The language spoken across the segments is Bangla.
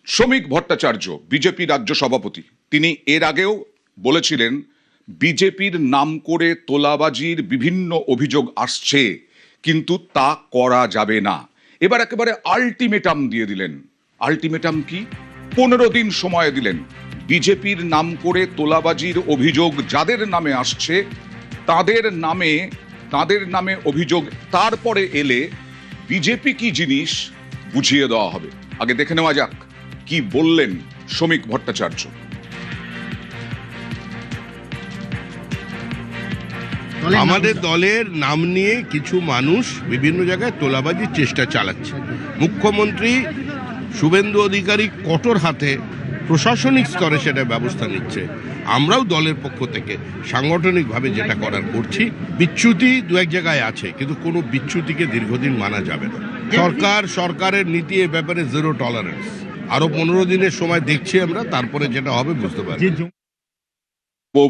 শ্রমিক ভট্টাচার্য বিজেপি রাজ্য সভাপতি, তিনি এর আগেও বলেছিলেন বিজেপির নাম করে তোলাবাজির বিভিন্ন অভিযোগ আসছে, কিন্তু তা করা যাবে না। এবার একেবারে আলটিমেটাম দিয়ে দিলেন। আলটিমেটাম কি? 15 দিন সময় দিলেন। বিজেপির নাম করে তোলাবাজির অভিযোগ যাদের নামে আসছে তাদের নামে অভিযোগ তারপরে এলে বিজেপি কি জিনিস বুঝিয়ে দেওয়া হবে। আগে দেখে নেওয়া যাক কি বললেন শ্রমিক ভট্টাচার্য। আমাদের দলের নাম নিয়ে কিছু মানুষ বিভিন্ন জায়গায় তোলাবাজির চেষ্টা চালাচ্ছে। মুখ্যমন্ত্রী শুভেন্দু অধিকারী কঠোর হাতে প্রশাসনিক স্তরে সেটা ব্যবস্থা নিচ্ছে। আমরাও দলের পক্ষ থেকে সাংগঠনিকভাবে যেটা করার করছি। বিচ্যুতি দু এক জায়গায় আছে, কিন্তু কোনো বিচ্যুতিকে দীর্ঘদিন মানা যাবে না। সরকারের নীতি এ ব্যাপারে জিরো টলারেন্স। আরো 15 দিনের সময় দেখছি আমরা, তারপরে যেটা হবে বুঝতে পারছি।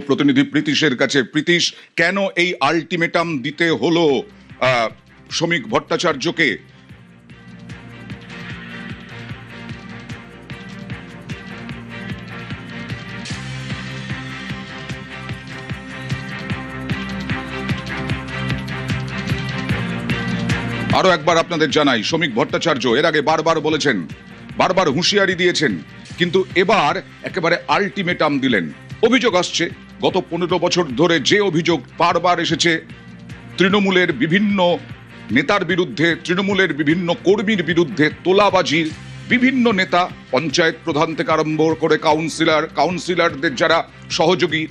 প্রতিনিধি প্রীতিশের কাছে। প্রীতিশ, কেন এই আলটিমেটাম দিতে হলো শ্রমিক ভট্টাচার্যকে? আরো একবার আপনাদের জানাই, শ্রমিক ভট্টাচার্য এর আগে বারবার বলেছেন, বারবার হুঁশিয়ারি দিয়েছেন, কিন্তু এবার একেবারে আলটিমেটাম দিলেন। অভিযোগ আসছে গত 15 বছর ধরে, যে অভিযোগ বারবার এসেছে তৃণমূলের বিভিন্ন নেতার বিরুদ্ধে, তৃণমূলের বিভিন্ন কর্মীর বিরুদ্ধে তোলাবাজির। বিভিন্ন নেতা, পঞ্চায়েত প্রধান থেকে আরম্ভ করে কাউন্সিলরদের যারা সহযোগী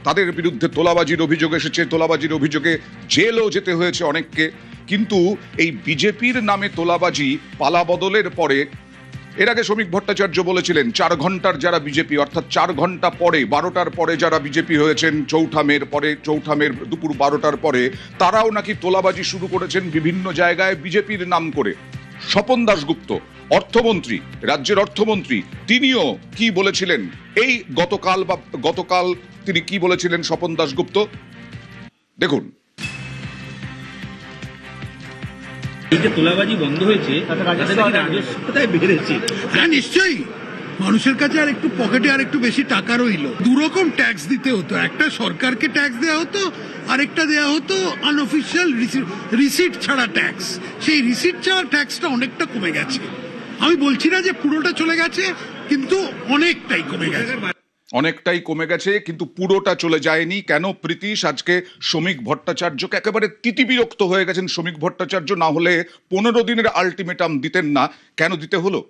তাদের বিরুদ্ধে তোলাবাজির অভিযোগ এসেছে। তোলাবাজির অভিযোগে জেলও যেতে হয়েছে অনেককে। কিন্তু এই বিজেপির নামে তোলাবাজি পালাবদলের পরে, এর আগে শ্রমিক ভট্টাচার্য বলেছিলেন 4 ঘন্টার যারা বিজেপি, অর্থাৎ 4 ঘন্টা পরে 12টার পরে যারা বিজেপি হয়েছেন, চৌঠা মের দুপুর 12টার পরে তারাও নাকি তোলাবাজি শুরু করেছেন বিভিন্ন জায়গায় বিজেপির নাম করে। স্বপন দাশগুপ্ত অর্থমন্ত্রী, রাজ্যের অর্থমন্ত্রী, তিনিও কি বলেছিলেন এই গতকাল তিনি কি বলেছিলেন স্বপন দাশগুপ্ত, দেখুন। এই যে তোলাবাজি বন্ধ হয়েছে, রাজস্বটাই বেড়েছে। হ্যাঁ, নিশ্চয়ই মানুষের কাছে আর একটু পকেটে আর একটু বেশি টাকা রইলো। দুরকম ট্যাক্স দিতে হতো, একটা সরকারকে ট্যাক্স দেওয়া হতো, আরেকটা দেওয়া হতো আনঅফিসিয়াল রিসিট ছাড়া ট্যাক্স। সেই রিসিট ছাড়া ট্যাক্সটা অনেকটা কমে গেছে। আমি বলছি না যে পুরোটা চলে গেছে, কিন্তু অনেকটাই কমে গেছে। অনেকটাই কমে গেছে, কিন্তু পুরোটা চলে যায়নি। কেন প্রীতিশ? আজকে শ্রমিক ভট্টাচার্যকে একেবারে তিতিবিরক্ত হয়ে গেছেন শ্রমিক ভট্টাচার্য। না হলে 15 দিনের আলটিমেটাম দিতেন না, কেন দিতে হলো?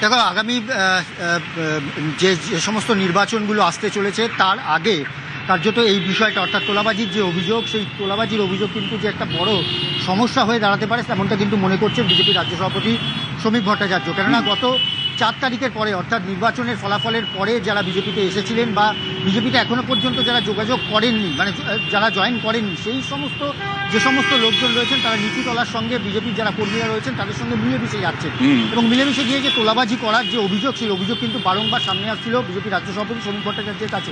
দেখো, আগামী যে সমস্ত নির্বাচনগুলো আসতে চলেছে তার আগে কার্যত এই বিষয়টা, অর্থাৎ তোলাবাজির যে অভিযোগ, সেই তোলাবাজির অভিযোগ কিন্তু যে একটা বড় সমস্যা হয়ে দাঁড়াতে পারে তেমনটা কিন্তু মনে করছেন বিজেপি রাজ্য সভাপতি শ্রমিক ভট্টাচার্য। কেননা গত 4 তারিখের পরে, অর্থাৎ নির্বাচনের ফলাফলের পরে যারা বিজেপিতে এসেছিলেন বা বিজেপিতে এখনো পর্যন্ত যারা যোগাযোগ করেননি, মানে যারা জয়েন করেননি, সেই যে সমস্ত লোকজন রয়েছেন তারা নিচুতলার সঙ্গে বিজেপির যারা কর্মীরা রয়েছেন তাদের সঙ্গে মিলেমিশে যাচ্ছেন। এবং মিলেমিশে গিয়ে যে তোলাবাজি করার যে অভিযোগ, সেই অভিযোগ কিন্তু বারংবার সামনে আসছিল বিজেপি রাজ্য সভাপতি শ্রমিক ভট্টাচার্যের কাছে।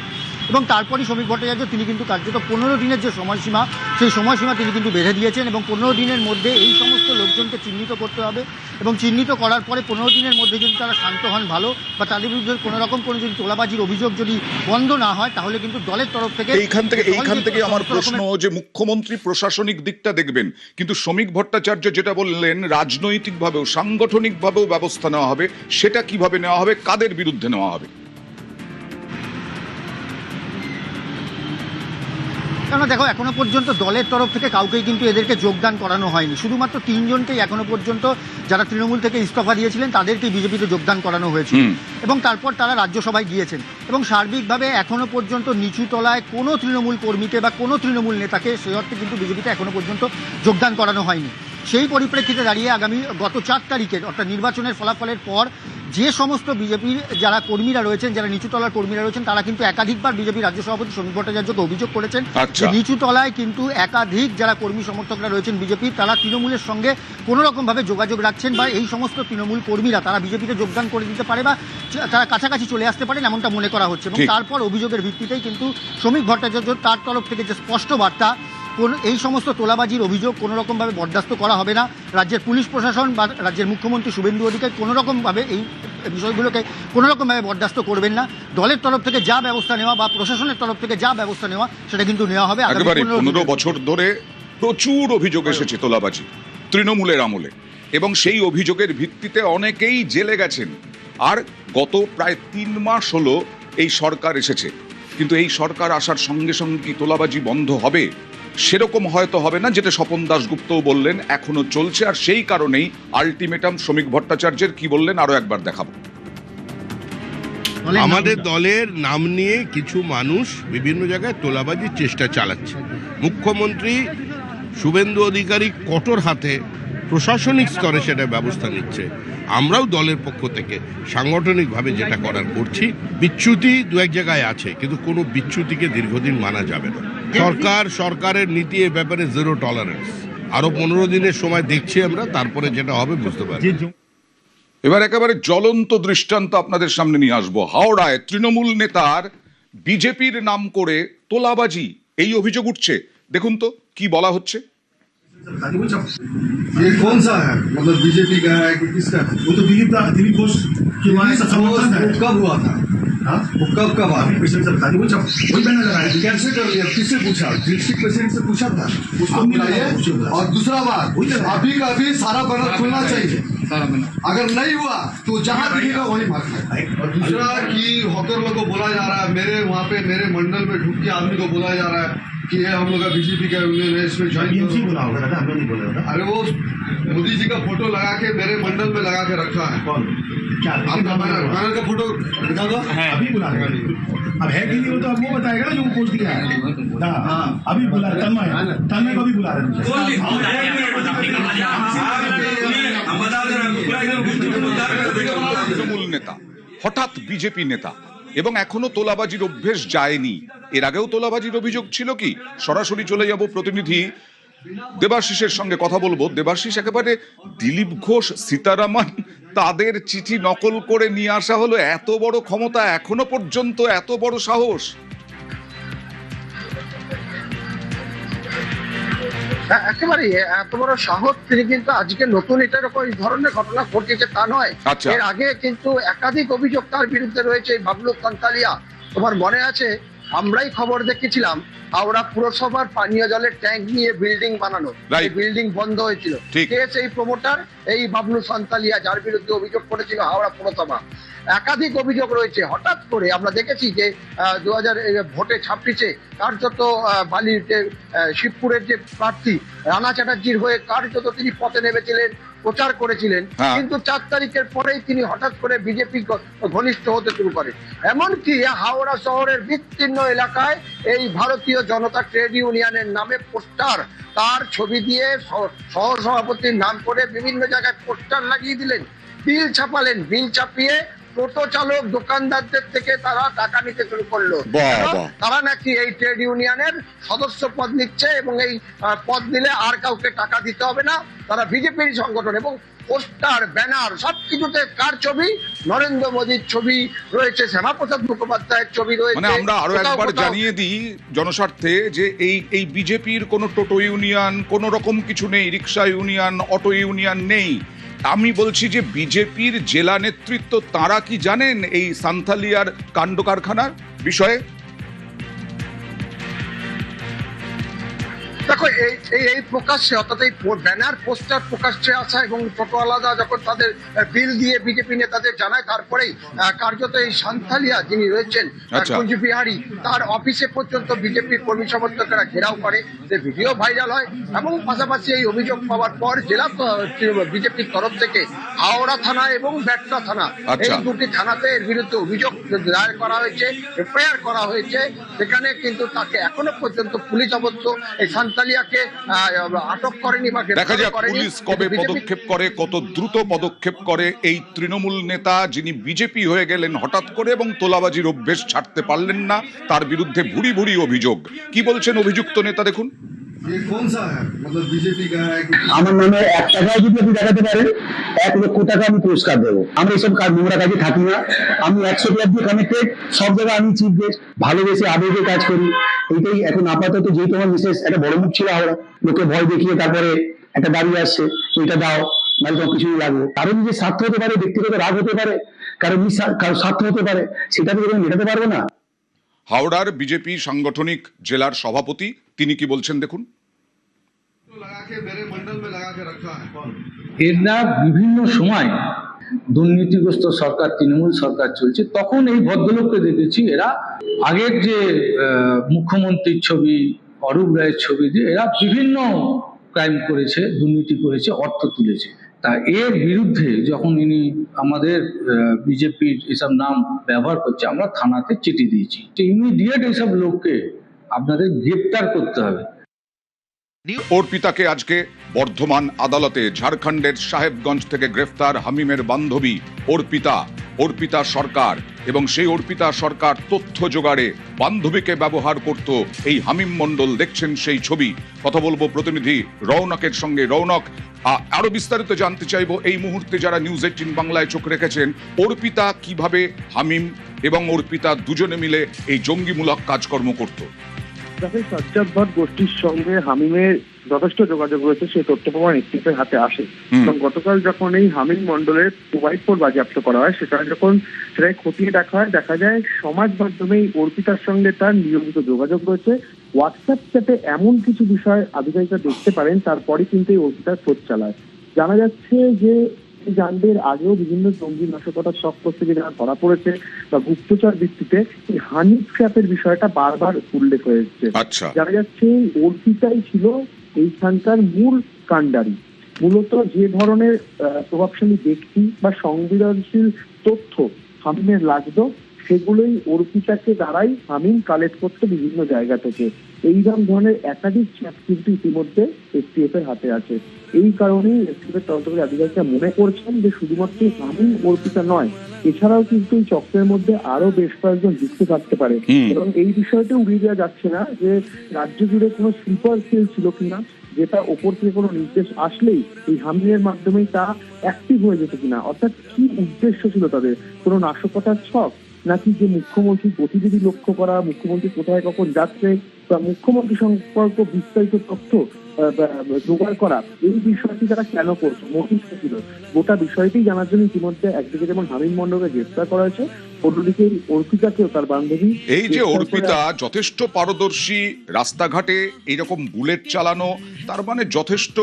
এবং তারপরই শ্রমিক ভট্টাচার্য তিনি কিন্তু কার্যত 15 দিনের যে সময়সীমা, সেই সময়সীমা তিনি কিন্তু বেঁধে দিয়েছেন। এবং 15 দিনের মধ্যে এই সমস্ত লোকজনকে চিহ্নিত করতে হবে, এবং চিহ্নিত করার পরে 15 দিনের মধ্যে যদি তারা শান্ত হন ভালো, বা তাদের বিরুদ্ধে কোনো রকম কোনো যদি তোলাবাজির অভিযোগ যদি বন্ধ না হয়, তাহলে কিন্তু দলের তরফ থেকে এইখান থেকে আমার প্রশ্ন যে মুখ্যমন্ত্রী প্রশাসনিক দিকটা দেখবেন, কিন্তু শ্রমিক ভট্টাচার্য যেটা বললেন রাজনৈতিকভাবেও সাংগঠনিকভাবেও ব্যবস্থা নেওয়া হবে, সেটা কিভাবে নেওয়া হবে, কাদের বিরুদ্ধে নেওয়া হবে? কেন দেখো, এখনো পর্যন্ত দলের তরফ থেকে কাউকেই কিন্তু এদেরকে যোগদান করানো হয়নি। শুধুমাত্র 3 জনকেই এখনো পর্যন্ত, যারা তৃণমূল থেকে ইস্তফা দিয়েছিলেন তাদেরকেই বিজেপিতে যোগদান করানো হয়েছিল, এবং তারপর তারা রাজ্যসভায় গিয়েছেন। এবং সার্বিকভাবে এখনো পর্যন্ত নিচু তলায় কোনো তৃণমূল কর্মীকে বা কোনো তৃণমূল নেতাকে সেই অর্থে কিন্তু বিজেপিতে এখনো পর্যন্ত যোগদান করানো হয়নি। সেই পরিপ্রেক্ষিতে দাঁড়িয়ে গত 4 তারিখের, অর্থাৎ নির্বাচনের ফলাফলের পর যে সমস্ত বিজেপির যারা কর্মীরা রয়েছেন, যারা নিচুতলার কর্মীরা রয়েছেন, তারা কিন্তু একাধিকবার বিজেপি রাজ্য সভাপতি শ্রমিক ভট্টাচার্যকে অভিযোগ করেছেন যে নিচুতলায় কিন্তু একাধিক যারা কর্মী সমর্থকরা রয়েছেন বিজেপির, তারা তৃণমূলের সঙ্গে কোনো রকমভাবে যোগাযোগ রাখছেন, বা এই সমস্ত তৃণমূল কর্মীরা তারা বিজেপিতে যোগদান করে দিতে পারে বা তারা কাছাকাছি চলে আসতে পারেন, এমনটা মনে করা হচ্ছে। এবং তারপর অভিযোগের ভিত্তিতেই কিন্তু শ্রমিক ভট্টাচার্য তার তরফ থেকে যে স্পষ্ট বার্তা, এই সমস্ত তোলাবাজির অভিযোগ কোনো রকমভাবে বরদাস্ত করা হবে না। রাজ্যের পুলিশ প্রশাসন বা রাজ্যের মুখ্যমন্ত্রী শুভেন্দু অধিকারী কোনো রকমভাবে এই বিষয়গুলোকে কোনো রকমভাবে বরদাস্ত করবেন না। দলের তরফ থেকে যা ব্যবস্থা নেওয়া বা প্রশাসনের তরফ থেকে যা ব্যবস্থা নেওয়া সেটা কিন্তু নেওয়া হবে। একেবারে 15 বছর ধরে প্রচুর অভিযোগ এসেছে তোলাবাজি তৃণমূলের আমলে, এবং সেই অভিযোগের ভিত্তিতে অনেকেই জেলে গেছেন। আর গত প্রায় 3 মাস হলো এই সরকার এসেছে, কিন্তু এই সরকার আসার সঙ্গে সঙ্গে কি তোলাবাজি বন্ধ হবে? সেরকম হয়তো হবে না, যেটা স্বপন দাশগুপ্তও বললেন এখনো চলছে। আর সেই কারণেই আলটিমেটাম শ্রমিক ভট্টাচার্যের কি বললেন আরো একবার দেখাবো। আমাদের দলের নাম নিয়ে কিছু মানুষ বিভিন্ন জায়গায় তোলাবাজির চেষ্টা চালাচ্ছে। মুখ্যমন্ত্রী শুভেন্দু অধিকারী কঠোর হাতে প্রশাসনিক স্তরে সেটা ব্যবস্থা নিচ্ছে। আমরাও দলের পক্ষ থেকে সাংগঠনিকভাবে যেটা করার করছি। বিচ্যুতি দু এক জায়গায় আছে, কিন্তু কোনো বিচ্যুতিকে দীর্ঘদিন মানা যাবে না। সরকারের নীতি এ ব্যাপারে 0 টলারেন্স। আরো 15 দিনের সময় দেখছি আমরা, তারপরে যেটা হবে বুঝতে পারবো। এবার একেবারে জ্বলন্ত দৃষ্টান্ত আপনাদের সামনে নিয়ে আসবো। হাওড়ায় তৃণমূল নেতার বিজেপির নাম করে তোলাবাজি, এই অভিযোগ উঠছে। দেখুন তো কি বলা হচ্ছে। ये कौन सा है, मतलब बीजेपी का है कि किसका है? वो तो दिलीप घोष की वहाँ से समर्थन है। वो कब हुआ था? हाँ? वो कब हुआ? प्रेसिडेंट से बता दी, वही बैनर लगाया है। कैसे कर लिया? किससे पूछा? डिस्ट्रिक्ट प्रेसिडेंट से पूछा था उसको आप मिला बुलाइए। है, उसको बुलाया। और दूसरा बात, वही लगा है। अभी का अभी सारा बैनर खुलना चाहिए। अगर नहीं हुआ तो जहाँ दिखेगा वही मार खाए। और दूसरा कि हॉकर लोग को बोला जा रहा है, मेरे वहाँ पे मेरे मंडल में ढूंढ के आदमी को बोला जा रहा है कि ये हम लोग का बीजेपी का यूनियन है, इसमें ज्वाइन बीएमसी करो। बोला होगा दादा, हम लोग नहीं बोले होगा। अरे वो मोदी जी का फोटो लगा के मेरे मंडल में लगा के रखा है। कौन? क्या आपका बैनर का फोटो दिखा दो। अभी बुला रहे हैं। अब है कि नहीं वो तो अब वो बताएगा ना जो वो पोस्ट दिया है। हाँ, अभी बुला रहे तन्मय को भी बुला रहे हैं। তৃণমূল নেতা হঠাৎ বিজেপি নেতা, এবং এখনো তোলাবাজির অভ্যেস যায়নি। এর আগেও তোলাবাজির অভিযোগ ছিল কি? সরাসরি চলে যাব প্রতিনিধি দেবাশিসের সঙ্গে কথা বলবো। দেবাশিস, একেবারে দিলীপ ঘোষ, সীতারামন তাদের চিঠি নকল করে নিয়ে আসা হলো, এত বড় ক্ষমতা, এখনো পর্যন্ত এত বড় সাহস। একেবারে এত বড় সাহস তিনি কিন্তু আজকে নতুন এটার এই ধরনের ঘটনা ঘটেছে তা নয়। আচ্ছা। এর আগে কিন্তু একাধিক অভিযোগ তার বিরুদ্ধে রয়েছে। বাবলু সান্তালিয়া, তোমার মনে আছে আমরাই খবর দেখেছিলাম হাওড়া পুরসভার পানীয় জলের ট্যাঙ্ক নিয়ে বিল্ডিং বানানো, এই বিল্ডিং বন্ধ হয়েছিল। কে সেই প্রমোটার? এই বাবলু সান্তালিয়া, যার বিরুদ্ধে অভিযোগ করেছিল হাওড়া পুরসভা। একাধিক অভিযোগ রয়েছে। হঠাৎ করে আমরা দেখেছি যে 2000 ভোটে 26-এ কার্যত বালির যে শিবপুরের যে প্রার্থী রানা চ্যাটার্জির হয়ে কার্যত তিনি পথে নেমেছিলেন, প্রচার করেছিলেন, কিন্তু 4 তারিখের পরেই তিনি হঠাৎ করে বিজেপি ঘনিষ্ঠ হতে শুরু করেন। এমনকি হাওড়া শহরের বিস্তীর্ণ এলাকায় এই ভারতীয় জনতা ট্রেড ইউনিয়নের নামে পোস্টার, তার ছবি দিয়ে সহ সভাপতির নাম করে বিভিন্ন জায়গায় পোস্টার লাগিয়ে দিলেন, বিল ছাপালেন। বিল ছাপিয়ে টোটো চালক, দোকানদারদের থেকে তারা টাকা নিতে শুরু করলো। তারা নাকি এই ট্রেড ইউনিয়নের সদস্য পদ নিচ্ছে এবং এই পদ নিলে আর কাউকে টাকা দিতে হবে না, তারা বিজেপির সংগঠন। এবং পোস্টার, ব্যানার সবকিছুতে কার ছবি? নরেন্দ্র মোদীর ছবি রয়েছে, শ্যামাপ্রসাদ মুখোপাধ্যায়ের ছবি রয়েছে। মানে আমরা আরো একবার জানিয়ে দিই জনস্বার্থে যে এই বিজেপির কোনো টোটো ইউনিয়ন, কোনো রকম কিছু নেই, রিক্সা ইউনিয়ন, অটো ইউনিয়ন নেই। আমি বলছি যে বিজেপির জেলা নেতৃত্ব তারা কি জানেন এই সান্থালিয়ার কাণ্ড কারখানার বিষয়ে? দেখো, এই প্রকাশ্যে, অর্থাৎ এই ব্যানার পোস্টার প্রকাশ্যে আসা এবং টোটোওয়ালারা যখন তাদের বিল দিয়ে বিজেপি নেতাদের জানায়, তারপরেই কার্যত এই সান্থালিয়া যিনি রয়েছেন কুঞ্জ বিহারী, তার অফিসে পর্যন্ত বিজেপির কর্মী সমর্থকেরা ঘেরাও করে, যে ভিডিও ভাইরাল হয়। এবং পাশাপাশি এই অভিযোগ পাওয়ার পর জেলা বিজেপির তরফ থেকে হাওড়া থানা এবং ব্যাটরা থানা, এই দুটি থানাতে এর বিরুদ্ধে অভিযোগ দায়ের করা হয়েছে, এফআইআর করা হয়েছে। সেখানে কিন্তু তাকে এখনো পর্যন্ত পুলিশ অবশ্য এই সান্তালিয়াকে আটক করেনি বা দেখা যাক পুলিশ কবে পদক্ষেপ করে, কত দ্রুত পদক্ষেপ করে এই তৃণমূল নেতা যিনি বিজেপি হয়ে গেলেন হঠাৎ করে এবং তোলাবাজির অভ্যেস ছাড়তে পারলেন না, তার বিরুদ্ধে ভুরি ভুরি অভিযোগ। কি বলছেন অভিযুক্ত নেতা, দেখুন। ये कौन सा है मतलब बीजेपी का है कि আমার নামে 1 টাকাও যদি আপনি দেখাতে পারেন 1 লক্ষ টাকা আমি পুরস্কার দেবো। আমরা এইসব কাজ নোংরা কাজে থাকি না। আমি 100 ক্লাব দিয়ে কানেক্টেড, সব জায়গায় আমি চিফ গেস্ট, ভালোবেসে আবেগে কাজ করি। এইটাই এখন আপাতত, যেহেতু আমার মিসেস একটা বড় মুখ ছিল হাওড়া, লোকে ভয় দেখিয়ে তারপরে একটা দাঁড়িয়ে আসছে, এটা দাও মানে তোমার কিছুই লাগবে। কারো নিজের স্বার্থ হতে পারে, ব্যক্তিগত রাগ হতে পারে, কারো স্বার্থ হতে পারে, সেটা তো মেটাতে পারবে না। হাওড়ার বিজেপি সাংগঠনিক জেলার সভাপতি তিনি কি বলছেন দেখুন। लगा के मेरे मंडल में लगा के रखा है এরা বিভিন্ন সময় দুর্নীতিগ্রস্ত সরকার, তৃণমূল সরকার চলছে, তখন এই ভদ্রলোককে দেখেছি এরা আগের যে মুখ্যমন্ত্রীর ছবি, অরূপ রায়ের ছবি দিয়ে এরা বিভিন্ন ক্রাইম করেছে, দুর্নীতি করেছে, অর্থ তুলেছে। তা এর বিরুদ্ধে যখন ইনি আমাদের বিজেপির এসব নাম ব্যবহার করছে, আমরা থানাতে চিঠি দিয়েছি যে ইমিডিয়েট এইসব লোককে আপনাদের গ্রেপ্তার করতে হবে। অর্পিতাকে আজকে বর্ধমান আদালতে ঝাড়খণ্ডের সাহেবগঞ্জ থেকে গ্রেফতার হামিমের বান্ধবী অর্পিতা সরকার, এবং সেই অর্পিতা সরকার তথ্য জোগাড়ে বান্ধবীকে ব্যবহার করত এই হামিম মণ্ডল। দেখছেন সেই ছবি। কথা বলবো প্রতিনিধি রৌনকের সঙ্গে। রৌনক, আরো বিস্তারিত জানতে চাইবো এই মুহূর্তে যারা নিউজ 18 বাংলায় চোখ রেখেছেন, অর্পিতা কিভাবে হামিম এবং অর্পিতা দুজনে মিলে এই জঙ্গিমূলক কাজকর্ম করত। সাজ্জাদ ভাট গোষ্ঠীর সঙ্গে হামিমের যথেষ্ট যোগাযোগ রয়েছে, সেই তথ্য প্রমাণ এসটিএফের হাতে আসে। এবং গতকাল যখন এই হামিম মন্ডলের মোবাইল ফোন বাজেয়াপ্ত করা হয়, সেটাই খতিয়ে দেখা হয়, দেখা যায় সমাজ মাধ্যমে এই অর্পিতার সঙ্গে তার নিয়মিত যোগাযোগ রয়েছে। হোয়াটসঅ্যাপ চ্যাটে এমন কিছু বিষয় আধিকারিকরা দেখতে পারেন, তারপরে কিন্তু এই অর্পিতার খোঁজ চালায়। জানা যাচ্ছে যে জানদের আগেও বিভিন্ন জঙ্গি নাশকতার চক্র থেকে যারা ধরা পড়েছে বা গুপ্তচর ভিত্তিতে এই হানি ট্র্যাপের বিষয়টা বারবার উল্লেখ হয়েছে। জানা যাচ্ছে অর্পিতাই ছিল এইখানকার মূল কাণ্ডারি। মূলত যে ধরনের প্রভাবশালী ব্যক্তি বা সংবেদনশীল তথ্য হামিমের লাগতো, সেগুলোই অর্পিতাকে দ্বারাই হামিম কালেক্ট করতে বিভিন্ন জায়গা থেকে। এইরকম ধরনের একাধিক চ্যাট কিন্তু ইতিমধ্যে এসটিএফ এর হাতে আছে। এই কারণেই এসটিএফ এর তদন্তকারী আধিকারিকরা মনে করছেন যে শুধুমাত্র হামিম অর্পিতা নয়, এছাড়াও কিন্তু এই চক্রের মধ্যে আরো বেশ কয়েকজন যুক্ত থাকতে পারে। এবং এই বিষয়টা উড়িয়ে দেওয়া যাচ্ছে না যে রাজ্য জুড়ে কোনো স্লিপার সেল ছিল কিনা, যেটা ওপর থেকে কোনো নির্দেশ আসলেই এই হামিমের মাধ্যমেই তা অ্যাক্টিভ হয়ে যেত কিনা। অর্থাৎ কি উদ্দেশ্য ছিল তাদের, কোনো নাশকতার ছক, নাকি যে মুখ্যমন্ত্রীর গতিবিধি লক্ষ্য করা, মুখ্যমন্ত্রী কোথায় কখন যাচ্ছে বা মুখ্যমন্ত্রী সম্পর্ক বিস্তারিত তথ্য জোগাড় করা, এই বিষয়টি তারা কেন করছে, মোটিভ ছিল, গোটা বিষয়টি জানার জন্য ইতিমধ্যে একদিকে যেমন হামিম মণ্ডলকে গ্রেফতার করা হয়েছে, অন্যদিকে অর্পিতাকেও তার বান্ধবী। এই যে অর্পিতা যথেষ্ট পারদর্শী, রাস্তাঘাটে এইরকম বুলেট চালানো, তার মানে যথেষ্ট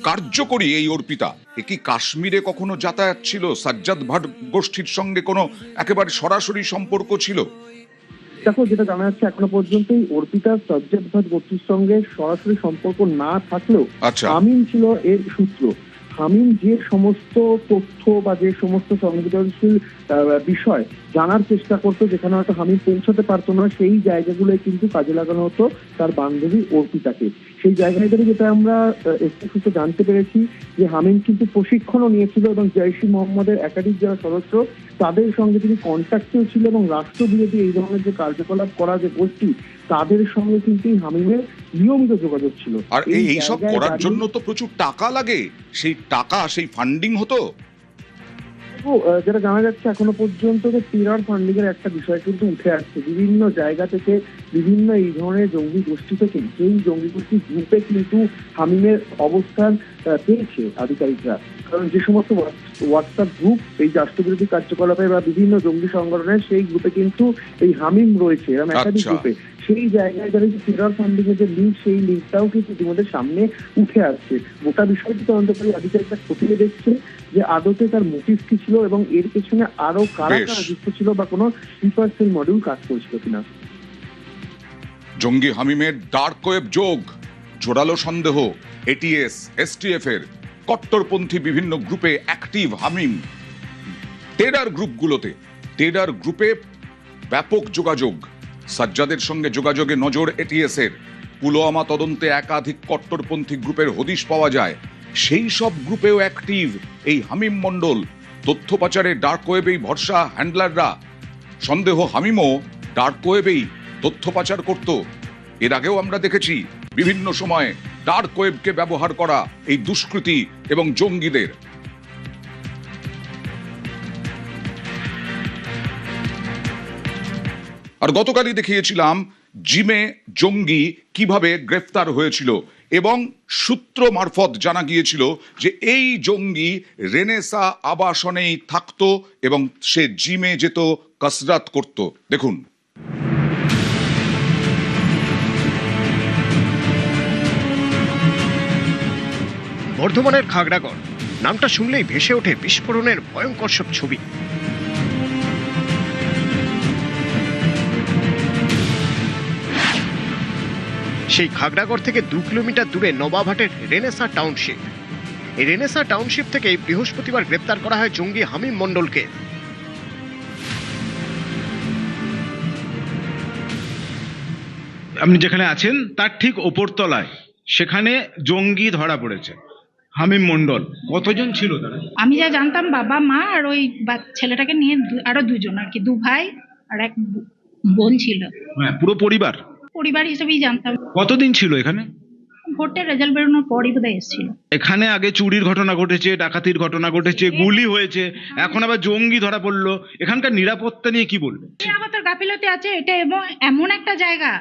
কার্যকরী এই অর্পিতা। এ কি কাশ্মীরে কখনো যাতায়াত ছিল? সাজ্জাদ ভাট গোষ্ঠীর সঙ্গে কোনো একেবারে সরাসরি সম্পর্ক ছিল? দেখো, যেটা জানা যাচ্ছে এখনো পর্যন্ত অর্পিতা সাজ্জাদ ভাট গোষ্ঠীর সঙ্গে সরাসরি সম্পর্ক না থাকলেও হামিম ছিল এর সূত্র। হামিম যে সমস্ত তথ্য বা যে সমস্ত সংবেদনশীল বিষয় জানার চেষ্টা করতো, যেখানে হয়তো হামিম পৌঁছাতে পারতো না, সেই জায়গাগুলোয় কিন্তু কাজে লাগানো হতো তার বান্ধবী অর্পিতাকে। সেই জায়গায় ধরে যেটা আমরা একটু সূত্রে জানতে পেরেছি যে হামিম কিন্তু প্রশিক্ষণও নিয়েছিল এবং জৈশ-ই মোহাম্মদের একাধিক যারা সদস্য তাদের সঙ্গে তিনি কন্ট্যাক্টেও ছিল, এবং রাষ্ট্রবিরোধী এই ধরনের যে কার্যকলাপ করা যে গোষ্ঠী তাদের সঙ্গে কিন্তু হামিমের নিয়মিত যোগাযোগ ছিল। আর এইসব করার জন্য তো প্রচুর টাকা লাগে, সেই টাকা, সেই ফান্ডিং হতো। যেটা জানা যাচ্ছে এখনো পর্যন্ত যে টেরর ফান্ডিং এর একটা বিষয় কিন্তু উঠে আসছে বিভিন্ন জায়গা থেকে, বিভিন্ন এই ধরনের জঙ্গি গোষ্ঠী থেকে। সেই জঙ্গি গোষ্ঠী গ্রুপে কিন্তু হামিমের অবস্থান পেয়েছে আধিকারিকরা, কারণ যে সমস্ত হোয়াটসঅ্যাপ গ্রুপ এই রাষ্ট্রবিরোধী কার্যকলাপে বা বিভিন্ন জঙ্গি সংগঠনের, সেই গ্রুপে কিন্তু এই হামিম রয়েছে, এরকম একাধিক গ্রুপে। সেই জায়গায় যারা টেরর ফান্ডিং এর যে লিঙ্ক, সেই লিঙ্কটাও কিন্তু ইতিমধ্যে সামনে উঠে আসছে। গোটা বিষয়টি তদন্তকারী আধিকারিকরা খতিয়ে দেখছে যে আদতে তার মোটিভ কি ছিল এবং এর পেছনে আরো কারা কারা যুক্ত ছিল বা কোনো স্লিপার সেল মডিউল কাজ করছিল কিনা। জঙ্গি হামিমের ডার্ক ওয়েব যোগ, জোরালো সন্দেহ এটিএস, এসটিএফ এর কট্টরপন্থী বিভিন্ন গ্রুপে অ্যাক্টিভ হামিম। টেরর গ্রুপে ব্যাপক যোগাযোগ, সাজ্জাদের সঙ্গে যোগাযোগে নজর এটিএস এর। পুলওয়ামা তদন্তে একাধিক কট্টরপন্থী গ্রুপের হদিশ পাওয়া যায়, সেই সব গ্রুপেও অ্যাক্টিভ এই হামিম মণ্ডল। তথ্য পাচারে ডার্ক ওয়েবেই ভরসা হ্যান্ডলাররা। সন্দেহ হামিমও ডার্ক ওয়েবেই তথ্য পাচার করত। এর আগেও আমরা দেখেছি বিভিন্ন সময় ডার্ক ওয়েবকে ব্যবহার করা এই দুষ্কৃতী এবং জঙ্গিদের। আর গতকালই দেখিয়েছিলাম জিমে জঙ্গি কিভাবে গ্রেফতার হয়েছিল এবং সূত্র মারফত জানা গিয়েছিল যে এই জঙ্গি রেনেসা আবাসনেই থাকতো এবং সে জিমে যেত, কসরত করত। দেখুন। বর্ধমানের খাগড়াগড় নামটা শুনলেই ভেসে ওঠে বিস্ফোরণের ভয়ঙ্কর সব ছবি। সেই খাগড়াগড় থেকে 2 কিলোমিটার দূরে নবাবহাটের রেনেসা টাউনশিপ। এই রেনেসা টাউনশিপ থেকে বৃহস্পতিবার গ্রেপ্তার করা হয় জঙ্গি হামিম মণ্ডলকে। আপনি যেখানে আছেন তার ঠিক ওপরতলায় সেখানে জঙ্গি ধরা পড়েছে হামিম মণ্ডল। কতজন ছিল তারা? আমি যা জানতাম বাবা মা আর ওই ছেলেটাকে নিয়ে আরো দুজন আর কি, 2 ভাই আর 1 বোন ছিল। হ্যাঁ, পুরো পরিবার পরিবার হিসেবেই জানতাম। কতদিন ছিল এখানে? ভোটের রেজাল্ট বেরোনোর পরই বোধহয় এসেছিল। এখানে আগে চুরির ঘটনা ঘটেছে, ডাকাতির ঘটনা ঘটেছে, গুলি হয়েছে, এখন আবার জঙ্গি ধরা পড়লো। এখানকার নিরাপত্তা নিয়ে কি বলবেন? নিরাপত্তার গাফিলতি আছে এটা, এবং এমন একটা জায়গা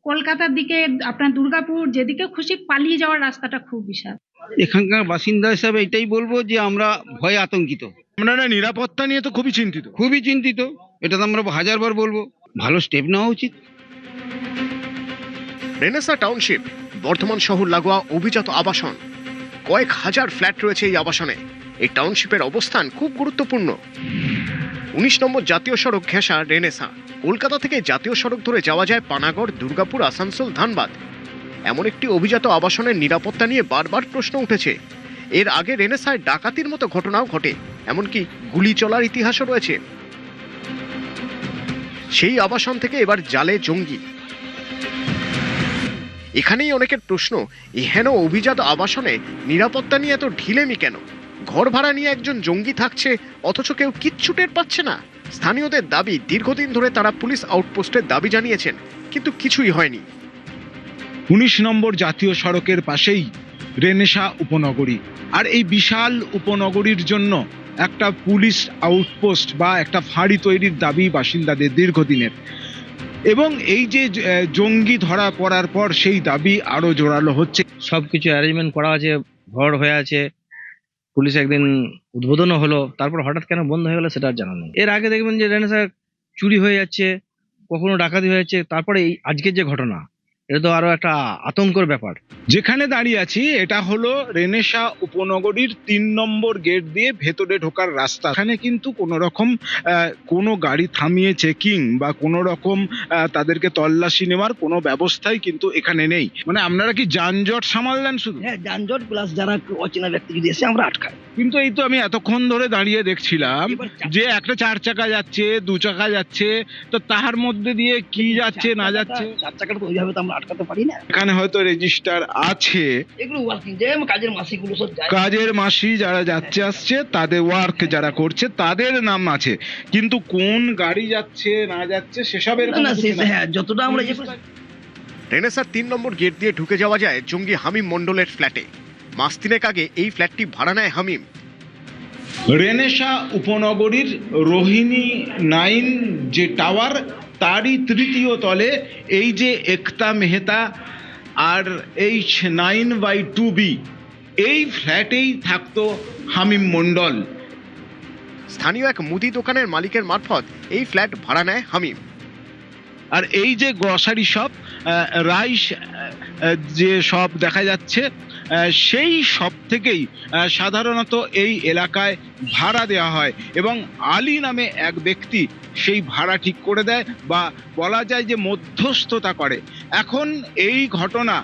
কলকাতার দিকে আপনার দুর্গাপুর যেদিকে খুশি পালিয়ে যাওয়ার রাস্তাটা খুব বিশাল। এখানকার বাসিন্দা হিসাবে এটাই বলবো যে আমরা ভয়ে আতঙ্কিত। আমরা নিরাপত্তা নিয়ে তো খুবই চিন্তিত। এটা তো আমরা 1000বার বলবো, ভালো স্টেপ নেওয়া উচিত। রেনেসা টাউনশিপ বর্ধমান শহর লাগোয়া অভিজাত আবাসন। কয়েক হাজার ফ্ল্যাট রয়েছে এই আবাসনে। এই টাউনশিপের অবস্থান খুব গুরুত্বপূর্ণ। 19 নম্বর জাতীয় সড়ক ঘেঁষা রেনেসা। কলকাতা থেকে জাতীয় সড়ক ধরে যাওয়া যায় পানাগড়, দুর্গাপুর, আসানসোল, ধানবাদ। এমন একটি অভিজাত আবাসনের নিরাপত্তা নিয়ে বারবার প্রশ্ন উঠেছে। এর আগে রেনেসায় ডাকাতির মতো ঘটনাও ঘটে, এমনকি গুলি চলার ইতিহাসও রয়েছে। সেই আবাসন থেকে এবার জালে জঙ্গি। এখানেই অনেকের প্রশ্ন, এহেন অভিজাত আবাসনে নিরাপত্তা নিয়ে এত ঢিলেমি কেন? ঘর ভাড়া নিয়ে একজন জঙ্গি থাকছে, অথচ কেউ কিচ্ছু টের পাচ্ছে না। স্থানীয়দের দাবি, দীর্ঘদিন ধরে তারা পুলিশ আউটপোস্টের দাবি জানিয়েছেন, কিন্তু কিছুই হয়নি। 19 নম্বর জাতীয় সড়কের পাশেই রেনেসা উপনগরী। আর এই বিশাল উপনগরীর জন্য একটা পুলিশ আউটপোস্ট বা একটা ফাঁড়ি তৈরির দাবি বাসিন্দাদের দীর্ঘদিনের। এবং এই যে জঙ্গি ধরা পড়ার পর সেই দাবি আরো জোরালো হচ্ছে। সবকিছু অ্যারেঞ্জমেন্ট করা আছে, ঘর হয়ে আছে, পুলিশ একদিন উদ্বোধনও হলো, তারপর হঠাৎ কেন বন্ধ হয়ে গেল সেটা আর জানা নেই। এর আগে দেখবেন যে রেনেসা চুরি হয়ে যাচ্ছে, কখনো ডাকাতি হয়ে যাচ্ছে, তারপরে এই আজকের যে ঘটনা, এটা তো আরো একটা আতঙ্কের ব্যাপার। যেখানে দাঁড়িয়ে আছি এটা হলো রেনেসা উপনগরীর 3 নম্বর গেট দিয়ে ভেতরে ঢোকার রাস্তা। এখানে কিন্তু কোনো রকম কোনো গাড়ি থামিয়ে চেকিং বা কোনো রকম তাদেরকে তল্লাশি নেওয়ার কোনো ব্যবস্থাই কিন্তু এখানে নেই। মানে আপনারা কি যানজট সামাললেন শুধু? হ্যাঁ, যানজট প্লাস যারা অচেনা ব্যক্তি যদি এসে আমরা আটকাই। কিন্তু এই তো আমি এতক্ষণ ধরে দাঁড়িয়ে দেখছিলাম যে একটা 4 চাকা যাচ্ছে, 2 চাকা যাচ্ছে, তো তার মধ্যে দিয়ে কি যাচ্ছে না যাচ্ছে। 4 চাকাটা তো ওইভাবে তো আমরা আটকাতে পারি না। এখানে হয়তো রেজিস্টার আছে, এগুলো ওয়ার্কিং যে কাজের মাসিগুলো সব যায়, কাজের মাসি যারা যাচ্ছে আসছে তাদের ওয়ার্ক যারা করছে তাদের নাম আছে, কিন্তু কোন গাড়ি যাচ্ছে না যাচ্ছে সেসবের হ্যাঁ যতটা আমরা রেনেসার 3 নম্বর গেট দিয়ে ঢুকে যাওয়া যায় জঙ্গি হামিম মণ্ডলের ফ্ল্যাটে। মাস 3 আগে এই ফ্ল্যাটটি ভাড়া নেয় হামিম। রেনেসা উপনগরীর রোহিণী 9 যে টাওয়ার, তারই 3য় তলে এই যে একতা মেহতা আর H9/2B, এই ফ্ল্যাটেই থাকতো হামিম মণ্ডল। স্থানীয় এক মুদি দোকানের মালিকের মারফত এই ফ্ল্যাট ভাড়া নেয় হামিম। আর এই যে গ্রসারি শপ, রাইস যে শপ দেখা যাচ্ছে, সেই শপ থেকেই সাধারণত এই এলাকায় ভাড়া দেওয়া হয় এবং আলী নামে এক ব্যক্তি সেই ভাড়া ঠিক করে দেয় বা বলা যায় যে মধ্যস্থতা করে। এখন এই ঘটনা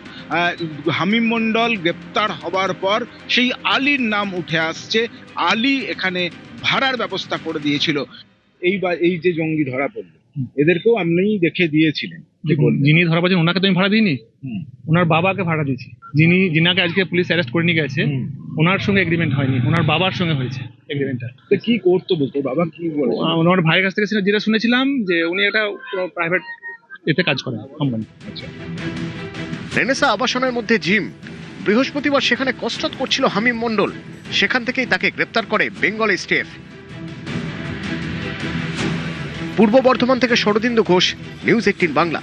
হামিম মণ্ডল গ্রেপ্তার হবার পর সেই আলীর নাম উঠে আসছে। আলী এখানে ভাড়ার ব্যবস্থা করে দিয়েছিল। এই যে জঙ্গি ধরা পড়ল, এদেরকেও আপনি দেখে দিয়েছিলেন। যিনি ধরা পড়েছেন ওনাকে তো আমি ভাড়া দিইনি, ওনার বাবাকে ভাড়া দিয়েছি। যিনাকে আজকে পুলিশ অ্যারেস্ট করে নিয়ে গেছে, ওনার সঙ্গে এগ্রিমেন্ট হয়নি, ওনার বাবার সঙ্গে হয়েছে এগ্রিমেন্টটা। তো কি করতো বলতো বাবা, কি বলে? ওনার ভাইয়ের কাছ থেকে যেটা শুনেছিলাম যে উনি একটা প্রাইভেট এতে কাজ করেন, কোম্পানি। রেনেসা আবাসনের মধ্যে জিম। বৃহস্পতিবার সেখানে কসরত করছিল হামিম মণ্ডল। সেখান থেকেই তাকে গ্রেপ্তার করে বেঙ্গল এসটিএফ। পূর্ব বর্ধমান থেকে শরদিন্দু ঘোষ, নিউজ 18 বাংলা।